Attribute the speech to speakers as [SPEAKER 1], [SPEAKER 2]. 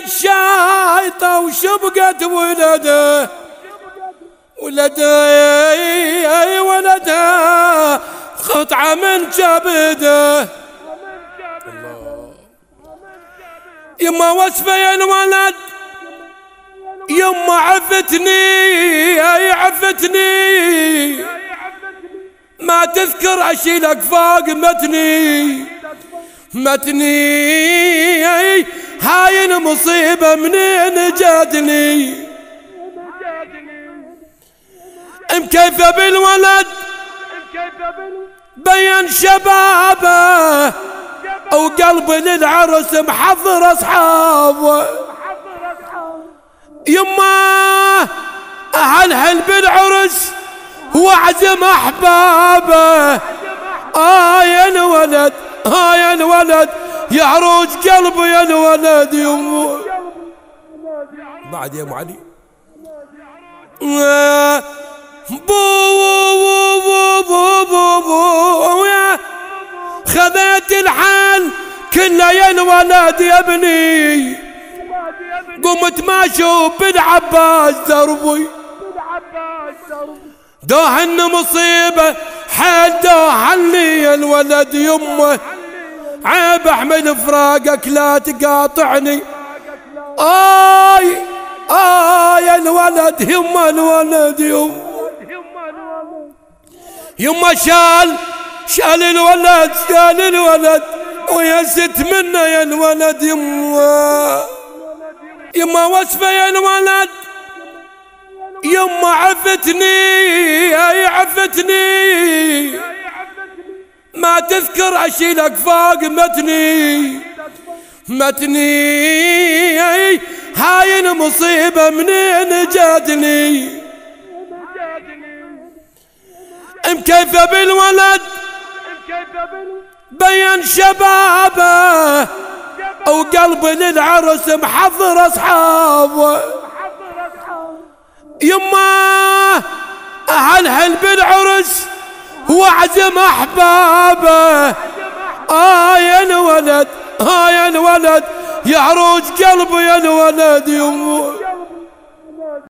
[SPEAKER 1] الشايطة وشبقت ولده ولدها قطعة من كبده. يما وصفة يا الولد يما عفتني ما تذكر اشيلك فوق متني هاي المصيبة منين جاتني. مكيفة بالولد بين شبابه وقلب للعرس محضر اصحابه. يما اهلهل بالعرس واعزم احبابه. يا الولد يا الولد يا عروج قلبي يا الولد يمه. بعد يا ابو علي خذيت الحال كله يا الولد يا ابني. قمت ما اشوف بالعباس دربي داهن مصيبه حيل داهني يا الولد يمه. عيب احمل فراقك لا تقاطعني. يا الولد يما الولد يما شال الولد ويست منه يا الولد يما وصفة يا الولد يما عفتني ما تذكر اشيلك فوق متني هاي المصيبة منين جاتني. مكيفة بالولد بين شبابه وقلب للعرس محضر اصحابه. يما اهلهل بالعرس واعزم احبابه. يا الولد يا الولد يا عروج قلبي يا الولد يمه.